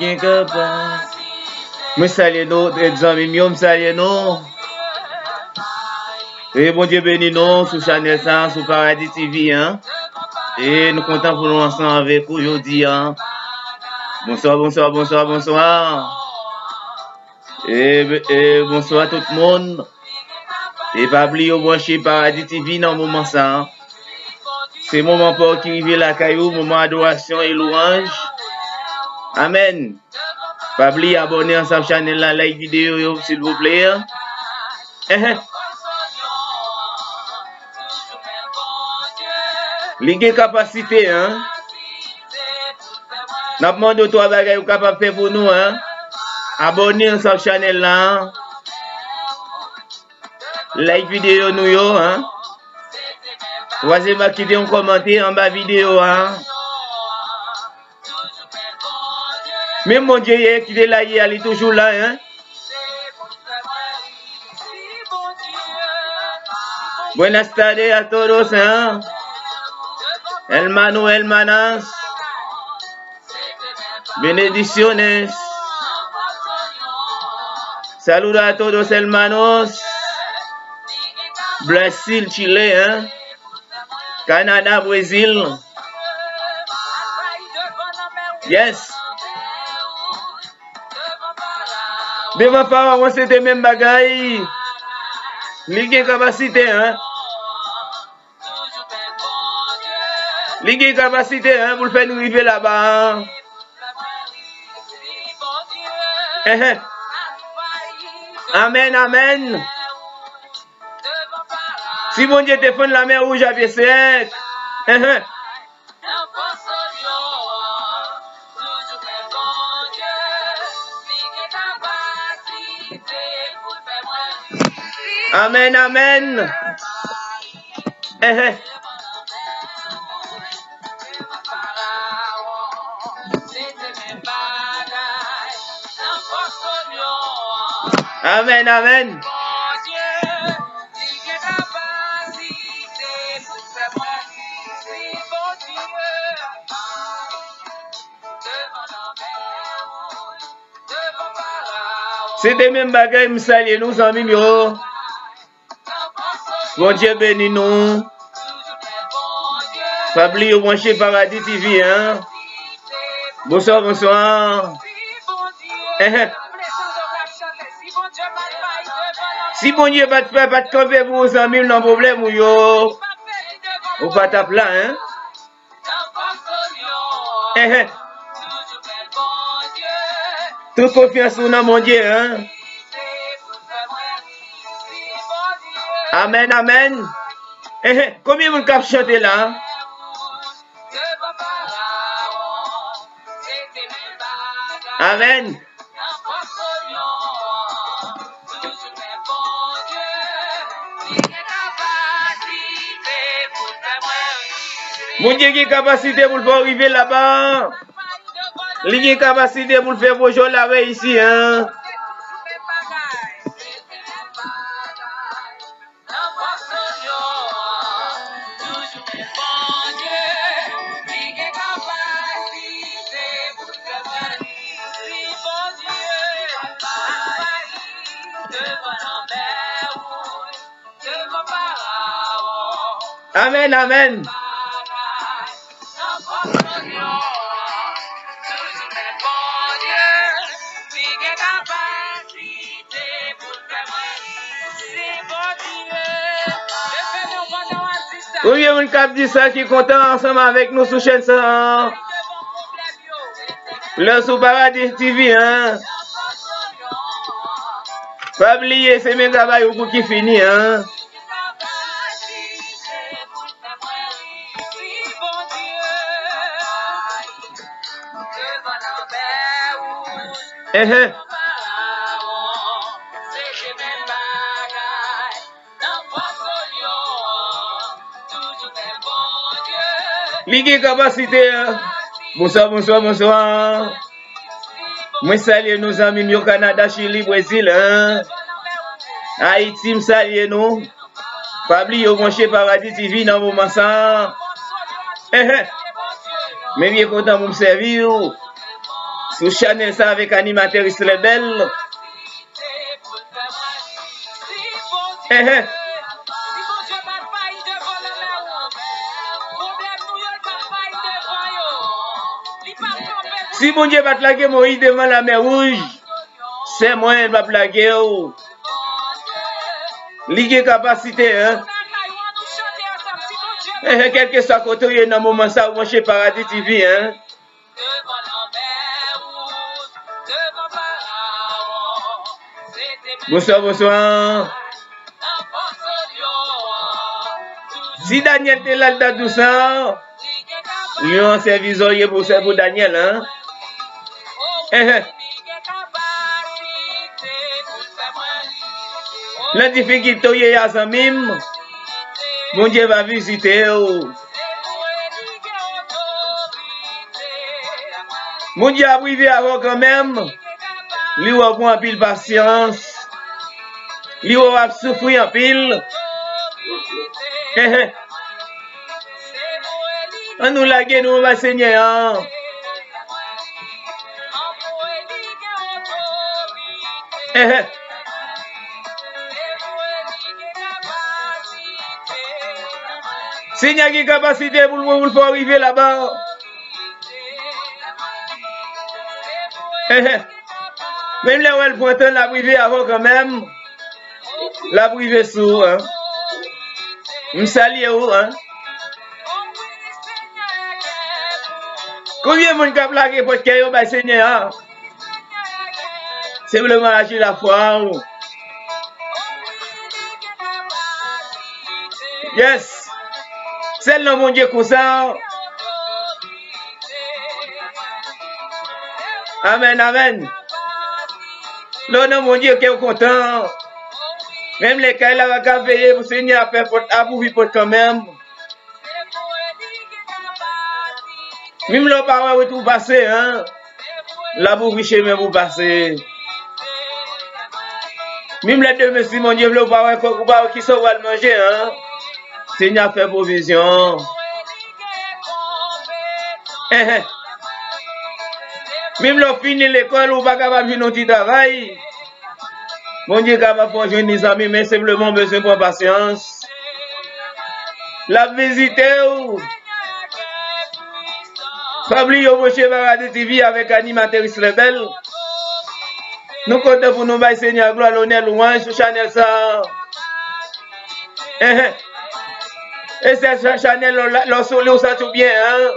qui est capable. Moi, salue nous, les amis, je salue nous. Et bon Dieu béni nous sur Channel 100, sur Paradis TV. Hein? Et nous comptons pour nous ensemble avec vous aujourd'hui. Hein? Bonsoir, bonsoir, bonsoir, bonsoir. Et bonsoir tout le monde. Et pas oublier de brancher Paradis TV dans le moment ça. Hein? C'est le moment pour qui arrive la caillou, moment adoration et louange. Amen. Pas oublier d'abonner à cette chaîne, like vidéo, s'il vous plaît. Ligue capacité, hein. N'a demandé toi bagaille ou capable faire pour nous, hein. Abonnez à cette chaîne là. Like vidéo nous yo, hein. Troisième quitter un commentaire en bas vidéo, hein. Même mon Dieu qui est là, il est toujours là, hein. Buenas tardes a todos, hein. Hermano, hermanas. Bendiciones. Saludos a todos, hermanos. Brasil, Chile, hein. Canada, Brésil. Yes. Devant Pharaon, c'était même bagaille. Ligue capacité, hein. Ligue capacité, hein, pour le faire nous arriver là-bas. Hein. Amen, amen. Si mon Dieu te fait la mer rouge à pied sec. Amen, amen. Amen, amen. C'est des mêmes bagailles, me saluer nous, amis, yo. Bon Dieu béni nous. Pas oublier brancher Paradis TV, hein. Bonsoir, bonsoir. Si bon Dieu va te faire, pas te camper pour vos amis, non problème, ou yo. Ou pas ta plat, hein. Toute confiance dans mon Dieu, hein. Amen, amen. Combien vous cap chanter là? Amen. Mon Dieu qui a capacité pour le faire arriver là-bas. Il a capacité pour le faire bonjour là-bas ici, hein. Amen, amen. Oui, on cap dit ça qui est content ensemble avec nous sur chaîne ça. Le sous Paradis TV, hein. Pas oublier, c'est mes travail au bout qui finit, hein. Ligue capacité. Bonsoir, bonsoir, bonsoir. Moi salue nos amis au Canada, Chili, Brésil, hein. Haïti, me salue nous. Pas oublier au brancher Paradis TV dans le moment ça. Mais bien content pour me servir. Sous Chanel ça avec animatrice les belles. Si mon Dieu va plaguer Moïse devant la mer rouge, c'est moi qui va plaguer. Ligue capacité, hein? Quel que soit côté, dans le moment ça, vous chez Paradis TV, hein? Bonsoir, bonsoir. Si Daniel était là dans tout ça, lui on service pour Daniel, hein? La difficulté est à ça même. Mon Dieu va visiter. Mon Dieu a privé avant quand même. Lui va avoir un pile patience. Lui va souffrir un pile. On nous l'a gagné, nous va Seigneur. Seigneur qui a capacité pour vous faire arriver là-bas. Même là où elle pointe la privée avant quand même. La privée sous. Hein. Me salue où, hein? Combien de monde a plaqué pour que Seigneur? C'est vraiment agir la foi. Yes. C'est le mon Dieu comme ça. Amen, amen. Le nom mon Dieu qui est content. Même les cas là va veiller pour Seigneur à faire à vous vivre quand même. Même le parent est tout passé, hein. La bourriche même vous passer. Même les deux messieurs, mon Dieu, le parent qui sont va le manger, hein. Seigneur fait provision. Même le fini l'école ou pas capable de faire notre travail. Mon Dieu, capable de faire des amis, mais simplement besoin de patience. La visiter. Pas oublier au chez Paradis TV avec animatrice rebelle. Nous comptons pour nous bailler Seigneur gloire l'honneur louange sur Chanel ça. Et c'est Chanel l'on sent tout bien hein.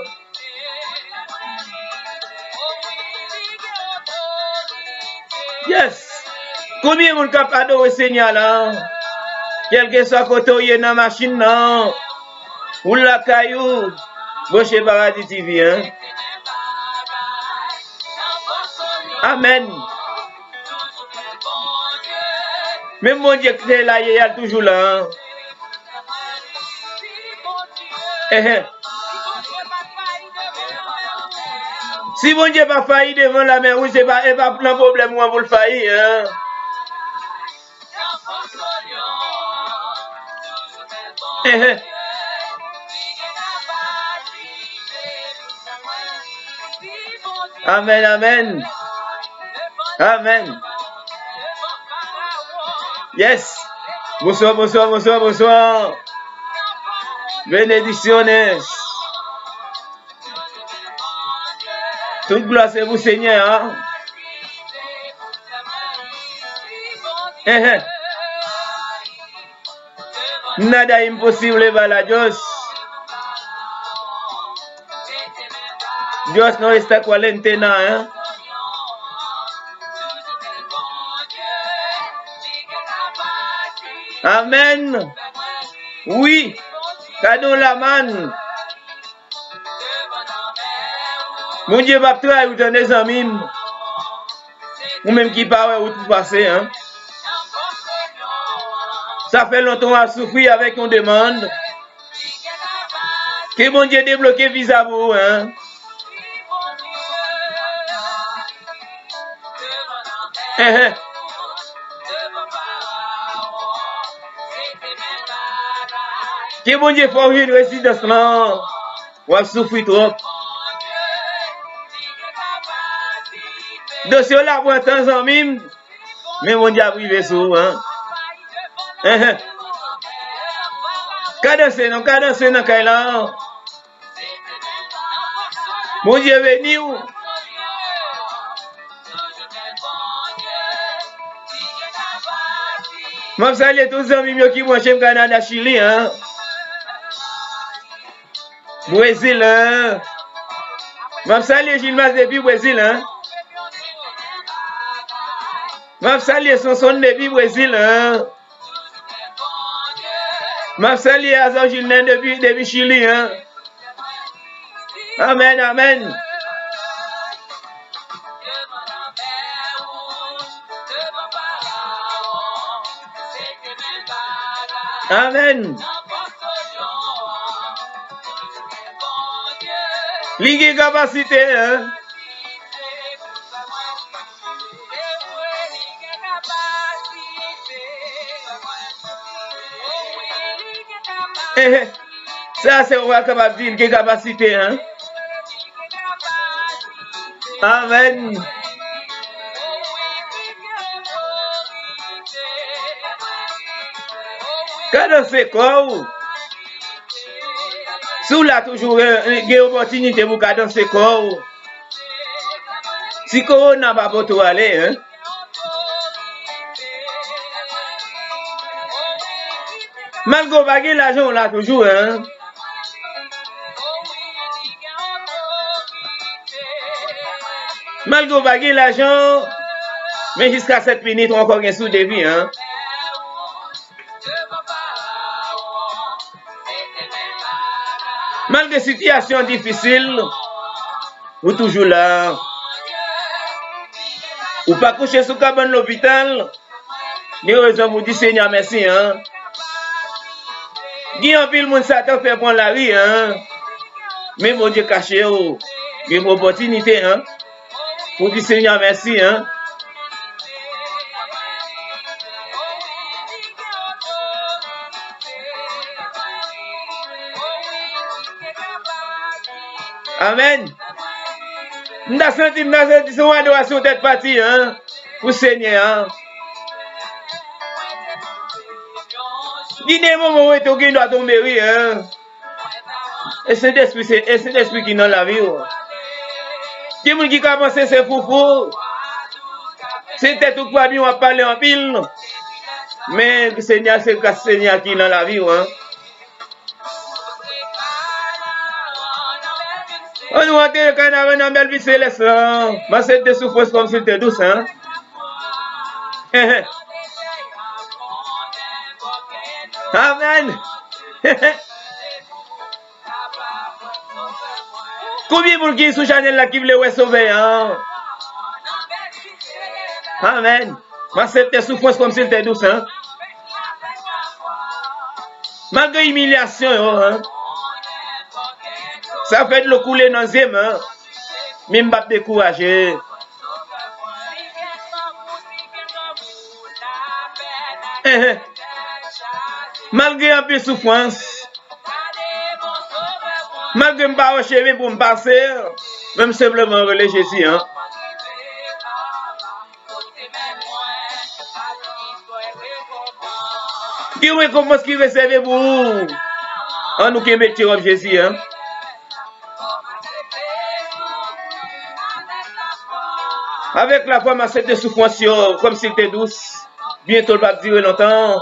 Yes. Combien de monde cap adorer Seigneur là? Quel que soit côté dans la machine là. Ou la caillou. Chez Paradis TV hein. Amen. Même mon Dieu qui est là, il est toujours là. Si mon Dieu n'a pas failli devant la mer, oui, c'est pas un problème, moi, vous le faillir. Hein? Amen, amen. Amen. Yes. Bonsoir, bonsoir, bonsoir, bonsoir. Benedicciones. Toute gloire c'est vous, Seigneur. Hein? Nada imposible para Dios. Dios no está cuarentena, ¿eh? Amen. Oui. Cadeau la man. Mon Dieu va travailler ou des amis. Ou même qui parle ou tout passer, hein. Ça fait longtemps à souffrir avec une demande. Que mon Dieu débloque visa vous, hein. Que mon Dieu faut une résidence là. Ou à souffrir trop. Dossier là pour temps en mime. Mais mon diable privé sous hein. Cadence non Kaila. Mon Dieu venu. M'a salué tous les amis qui vont chez Canada, Chili hein. Brésil hein. M'a salué Gilmas depuis Brésil hein. M'a salué son depuis Brésil hein. M'a salué Azor Gilles depuis Chili hein. Amen, amen. Amen. Ligue capacité hein. Ça c'est on va capable dire que capacité hein. Amen. Quand c'est quoi? Sous là toujours une opportunité pour danser quoi? Si Corona va pas tout aller hein. Malgré baguer l'argent là toujours hein. Malgré baguer l'argent, mais jusqu'à 7 minutes encore un sous débit hein. Malgré situation difficile, vous toujours là. Ou pas coucher sous cabane l'hôpital. Des raisons vous dire Seigneur merci hein. Qui en pile monde Satan fait prendre la vie hein. Mais mon Dieu caché oh, une opportunité hein. Pour dire Seigneur merci hein. Amen. M'da senti son adoration tête partie hein. Pour Seigneur hein. Il y a des moments où tu dois tomber oui hein. Et c'est l'esprit qui dans la vie. Il y a des gens qui commencent c'est foufou. C'était tout quoi bien on va parler en pile. Mais le Seigneur c'est le Seigneur qui dans la vie hein. On nous a dit qu'on avait une belle vie céleste. Mais c'était souffrance comme si c'était douce hein. Amen. Combien de gens qui sont Chanel là qui veulent sauver hein? Amen. Mais c'était souffrance comme si c'était douce hein. Malgré humiliation hein. Ça fait de l'eau couler dans les mains. Même pas décourager. Malgré un peu de souffrance, malgré me pas chemin pour me passer, même simplement relais Jésus. Hein? Qui récompense qui réserve pour vous? En nous qui mettons Jésus. Hein? Avec la femme à cette souffrance, comme si c'était douce, bientôt elle va durer longtemps.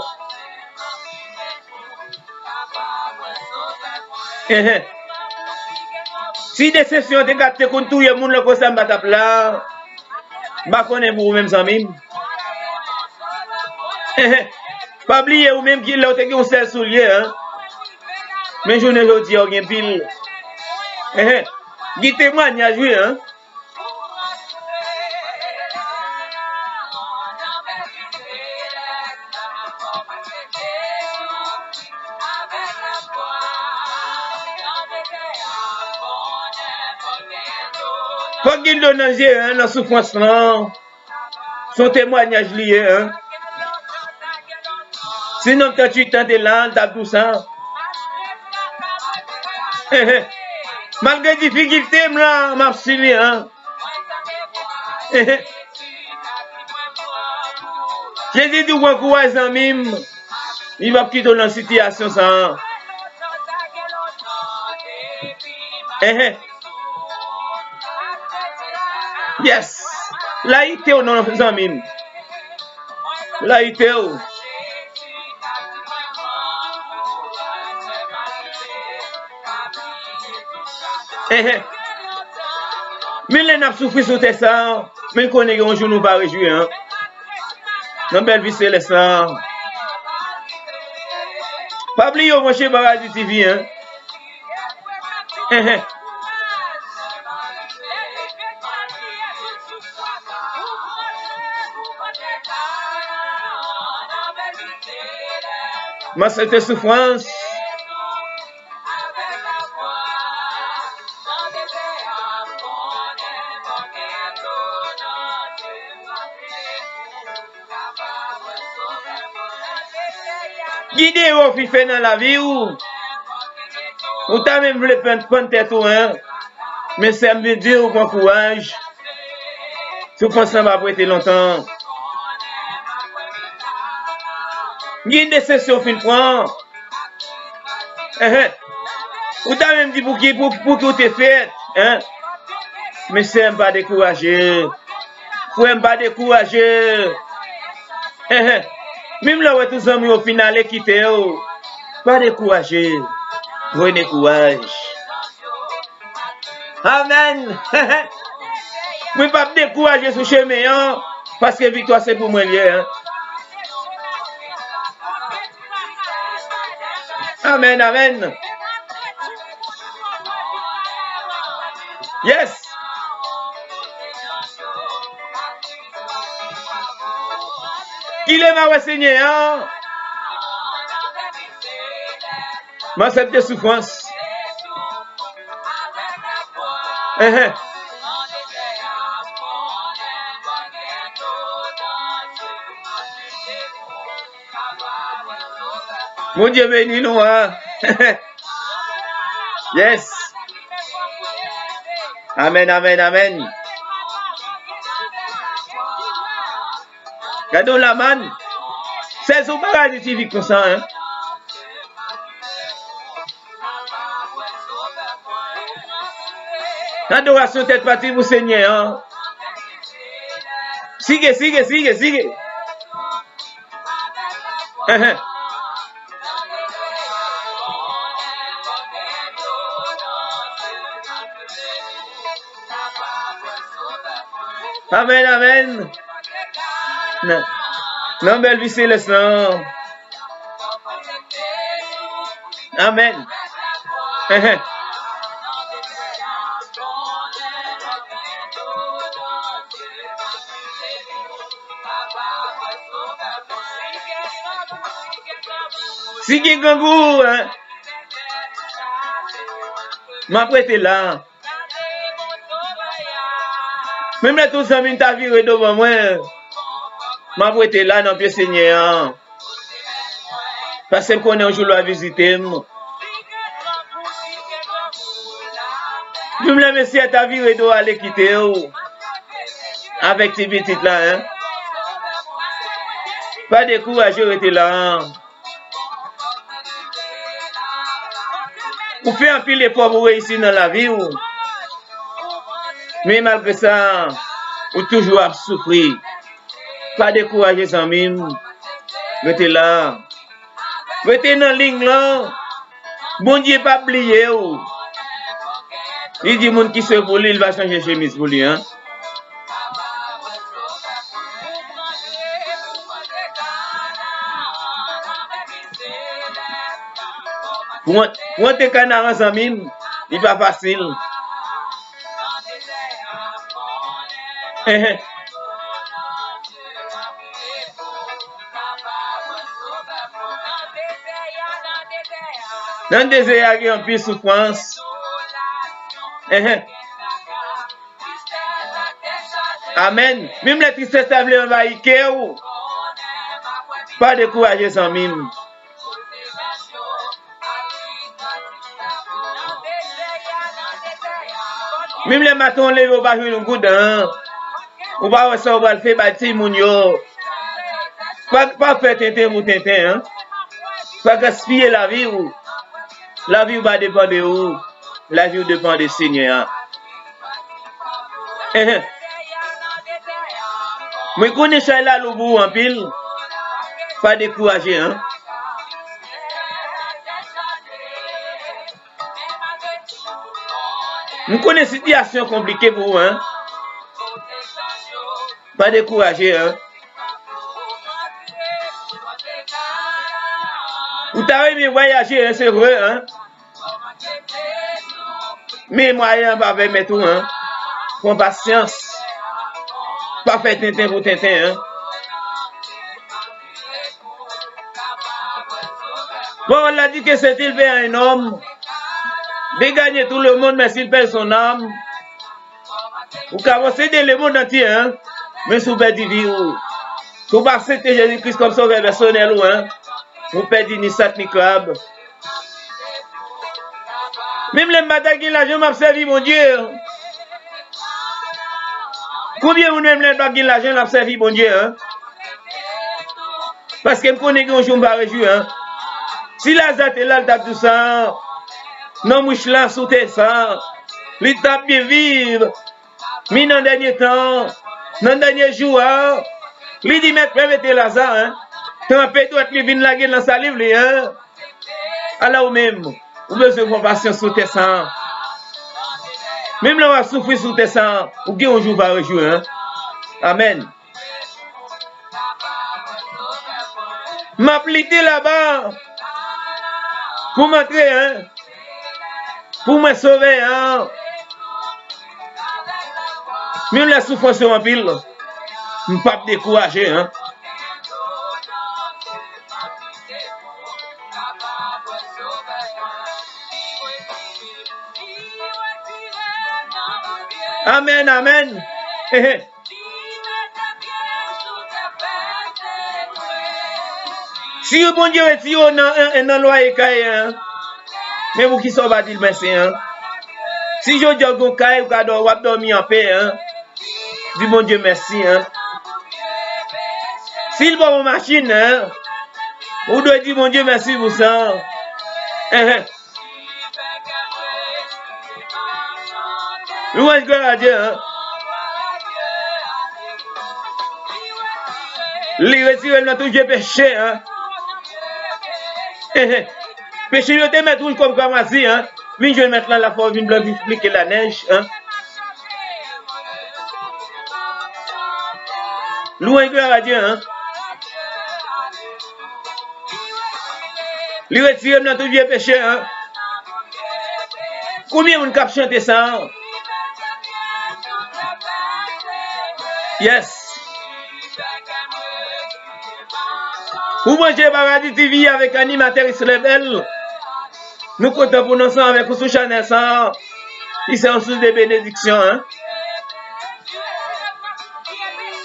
Si déception te gâte contre tout le monde le comme ça m'batap là, ba connaît vous même amis. Pas oublier ou même qui là te un seul soulier hein. Mais journée aujourd'hui on gagne pile. Qui témoignage oui hein. Faut qu'il donne un jeu, hein, la souffrance, non. Son témoignage lié, hein. Sinon, quand tu t'es là, t'as tout ça. Malgré difficulté, là, m'a suivi, hein. Jésus dit qu'on courage en mime. Il va quitter dans la situation ça. Yes. Là il était dans la mime. Là il était. Mais les n'a souffert sur tes ça. Mais qu'on est un jour nous pas réjouir hein. Dans belle vie céleste. Pas oublier mon chez Paradis TV hein. Mais cette souffrance. Guidez au fait dans la vie ou t'as même voulu prendre tête ou hein. Mais ça me dit au bon courage. Tu penses que ça va prêter longtemps. Guidez ces sessions fin prend. Ou t'as même dit pour qui t'es fait hein. Mais c'est pas décourager. Faut pas décourager. Même là où tous amis au final quitté pas décourager. Prenez courage. Amen. Moi pas décourager sur chemin hein, parce que victoire c'est pour moi hein. Amen, amen. Yes. Il est ma Seigneur. M'accepte de souffrance. Mon Dieu béni nous. Yes. Amen, amen, amen. Regardons la manne. C'est son paradis TV comme ça. Hein? L'adoration tête partie pour Seigneur. Hein? Sigue. Amen, amen. Non, belle vie céleste. Amen. Si qui gangou, hein? M'a prêté là. Même là, tous amis ta vie devant moi. M'a prêté là dans le Seigneur. Parce que je connais un jour à visiter. Je me lève si ta vie doit aller quitter. Avec tes petites là, hein? Pas de courage, rester là. Vous faites un pile d'efforts pour réussir dans la vie. Mais malgré ça, vous toujours à souffrir. Pas de courage, sans mime. Restez là. Restez dans la ligne là. Bon Dieu, pas oublier. Il dit, monde qui se pour lui, il va changer chemise pour lui. Hein? Pour te canard sans mime, il n'est pas facile. Dans le désert, il y a une petite souffrance. Amen. Même la tristesse a voulu envahir. Pas de courage sans mime. Même les matons lèvent au bas de goudin. Ou pas ça, on va le faire bâtir mon yo. Pas faire tintin pour tintin, hein. Pas gaspiller la vie ou. La vie va dépendre de où. La vie dépend du Seigneur. Moi, je connais ça là, le bout en pile. Pas décourager, hein. Je connais une situation compliquée pour vous, hein. Pas décourager, hein. Vous t'avez voyager, hein, c'est vrai, hein. Mais moyen va mettre tout, hein. Prends patience. Pas faire tintin pour tintin, hein. Bon, on l'a dit que c'est-il fait un homme de gagner tout le monde, mais s'il perd son âme. Vous pouvez aider le monde entier, hein. Mais si vous perdez vie, vous ne passez pas Jésus-Christ comme sauveur personnel, hein. Vous perdez ni sat ni crabe. Même les batailles qui l'argent m'a servi, mon Dieu. Combien vous n'aimez les batailles qui l'argent m'a servi, mon Dieu, hein. Parce que je connais que je ne vais pas réjouir, hein. Si la zate là, le tape tout ça, non, mouche là, sauter ça, il tape bien vivre, mais dans le dernier temps, dans le dernier jour, il dit, mais mettez la ça, hein. Tempête doit être venu la gueule dans sa livre, hein. Alors, même, vous avez besoin de compassion sur tes sangs. Même là, on va souffrir sur tes sangs, ou bien on joue va rejouer, hein. Amen. M'appliquer là-bas pour m'entrer, hein. Pour me sauver, hein. Même la souffrance en pile, je ne peux pas me décourager, hein. Amen, amen. Si vous bon Dieu retire dans loi et caille, mais vous qui sont pas dire merci, hein. Si je dis que caille ou cadeau ou dormir en paix, hein. Dis bon Dieu merci, hein. S'il va en machine, hein, vous devez dire bon Dieu merci pour ça. Louange gloire à Dieu, hein. Les retirer dans tout Dieu péché, hein. Péché, je te mets tout comme Kamasi, hein. Je vais mettre là la forme d'une blanche expliquer la neige, hein. Louange gloire à Dieu, hein. Les retirer dans tout Dieu péché, hein. Combien on cap chanter ça? Yes. Vous mangez Paradis TV avec animateur Israël. Nous comptons pour nous avec vous sur Chanel 100. Ici en sous de bénédiction, hein.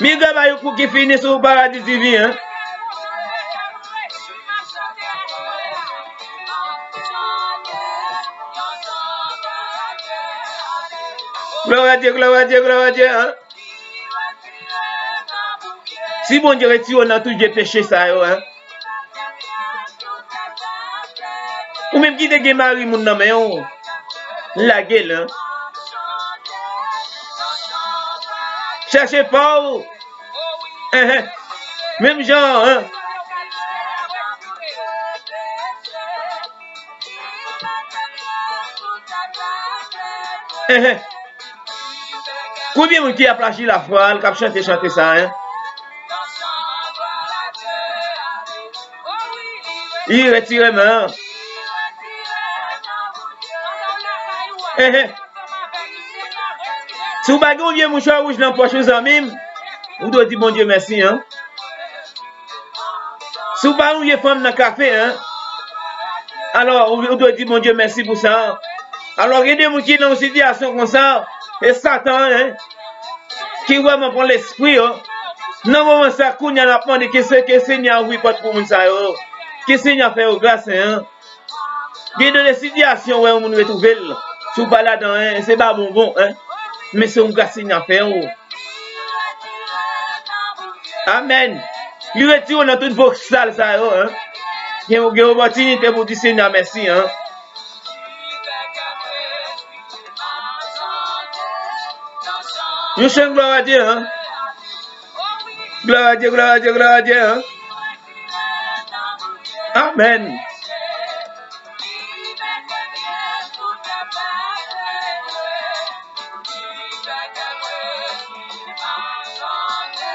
Miga ba pour qui finit sur Paradis TV, hein. Gloire à Dieu, gloire à Dieu, gloire à Dieu, hein. Si bon Dieu retire, on a tout Dieu péché ça, hein. Ou même qui te mari mon nom, hein. La gueule, hein. Cherchez pas, même genre, hein. Combien de gens qui a plaché la foi, qui a chanté ça, hein? Il retire main. Si vous avez un vieux mouchoir rouge dans la poche, vous avez vous devez dire bon Dieu merci, hein? Si vous avez une vieille femme dans le café, hein? Alors, vous devez dire bon Dieu merci pour ça. Alors, il y a des gens qui sont dans une situation comme ça, et Satan, hein? Qui vraiment prend l'esprit, hein? Non, moment ça, qu'on y a la demandé que le Seigneur oui pas pour nous ça, que le Seigneur fait au grâce, hein? Il y a des situations où on nous retrouve, si vous pas là-dedans, hein? C'est pas bonbon, hein? Mais c'est un grâce Seigneur fait, Amen. Lui retire dans toute vos salles, ça, hein. Il y a une opportunité pour dire Seigneur, merci, hein. Nous chantons gloire à Dieu, hein. Gloire à Dieu, gloire à Dieu, gloire à Dieu, hein. Amen.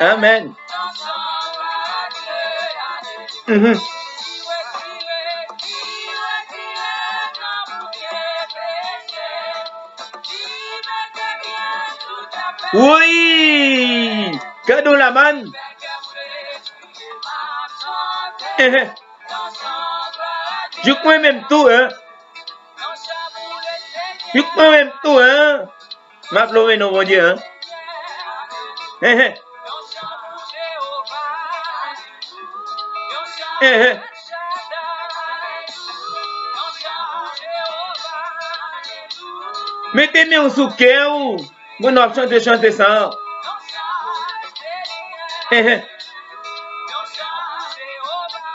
Amen. Oui. Cadeau la manne. Je crois même tout, hein. Je crois même tout, hein. Ma pleuré, non, mon Dieu, hein. Mettez-moi en souquet ou mon option de chanter ça.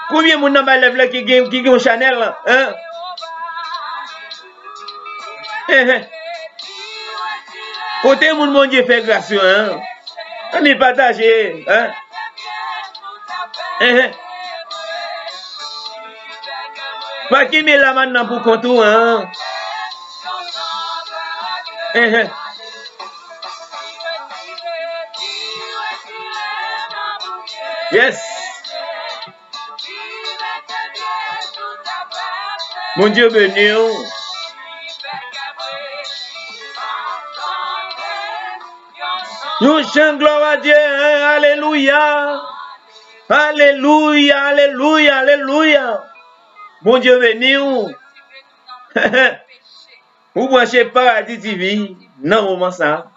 Combien de monde dans la qui ont Chanel là, hein? Côté mon Dieu fait grâce, hein? On est partagé, hein? Pas qui met la main pour contour, hein? Yes. Mon Dieu béni. Nous chantons gloire à Dieu. Alléluia. Alléluia. Alléluia. Alléluia. Mon Dieu béni. Vous branchez Paradis TV dans le moment ça.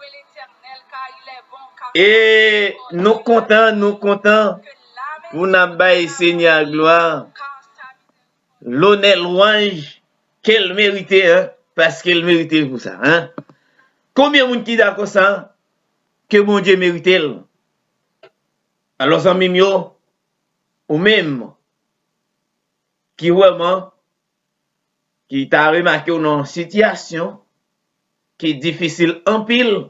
Et nous comptons pour nous bailler Seigneur gloire. L'honneur louange qu'elle méritait, hein, parce qu'elle méritait pour ça. Hein. Combien de gens qui d'accord ça? Que mon Dieu méritait. Alors, amis, ou même qui vraiment qui t'a remarqué une situation qui est difficile en pile,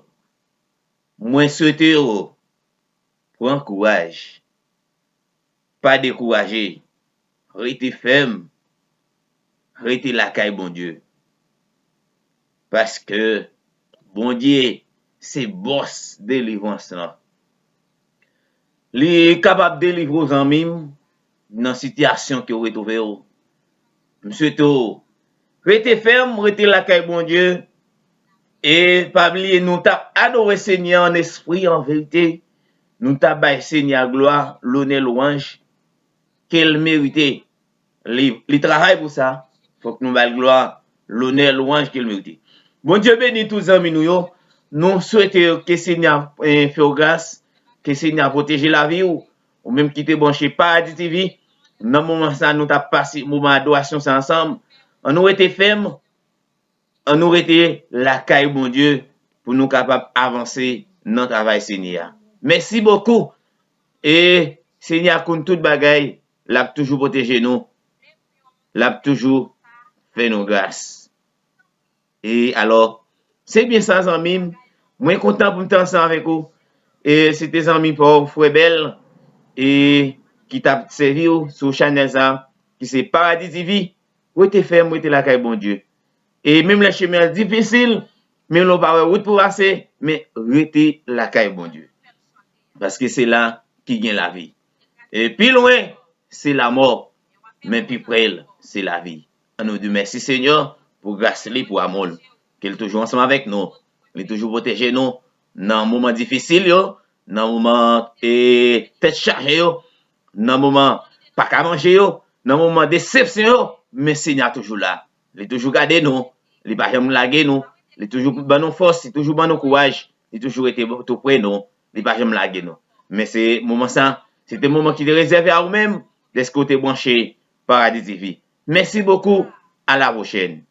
moi souhaite prends courage, pas décourager, restez ferme, restez la caille bon Dieu, parce que bon Dieu c'est boss délivrance là. Il est capable de délivrer aux amis dans situation que vous retrouvez. Monsieur To, restez ferme, restez la caille bon Dieu. Et pas oublier, nous t'avons adoré Seigneur en esprit, en vérité. Nous t'avons Seigneur gloire, l'honneur, louange, qu'elle méritait. Il travaille pour ça. Il faut que nous ayons gloire, l'honneur, louange qu'elle méritait. Bon Dieu bénit tous les amis nous. Nous souhaitons que Seigneur fasse grâce, que Seigneur protège la vie ou même qui te branché Paradis TV. Dans le moment ça, nous t'avons passé moment d'adoration ensemble. On nous était ferme. On nous été la caille, bon Dieu, pour nous capables d'avancer dans le travail, Seigneur. Merci beaucoup. Et Seigneur, comme toute bagaille, l'a toujours protégé nous. L'a toujours fait nos grâces. Et alors, c'est bien ça, amis. Moi, content pour me ensemble avec vous. Et c'est des amis pour Frère Belle et qui t'a servi sur Chanel ça, qui c'est Paradis TV. Où t'es fait, où t'es la caille, bon Dieu. Et même les chemins difficiles, même l'on pas route pour passer, mais rester la caille, bon Dieu. Parce que c'est là qui gagne la vie. Et puis loin, c'est la mort. Mais plus près, c'est la vie. On nous dit merci Seigneur pour grâce pour amour. Qu'il est toujours ensemble avec nous. Il est toujours protégé nous dans un moment difficile, dans un moment tête chargée, dans un moment pas qu'à manger, dans un moment de déception, mais Seigneur est toujours là. Il est toujours gardé nous. Il n'est pas jamais lagué nous. Il est toujours dans nos forces, il est toujours dans nos courage. Il est toujours été tout près nous. Il n'est pas jamais lagué nous. Mais c'est moment ça, c'est un moment qui est réservé à vous-même. Laisse côté branché Paradis TV. Merci beaucoup. À la prochaine.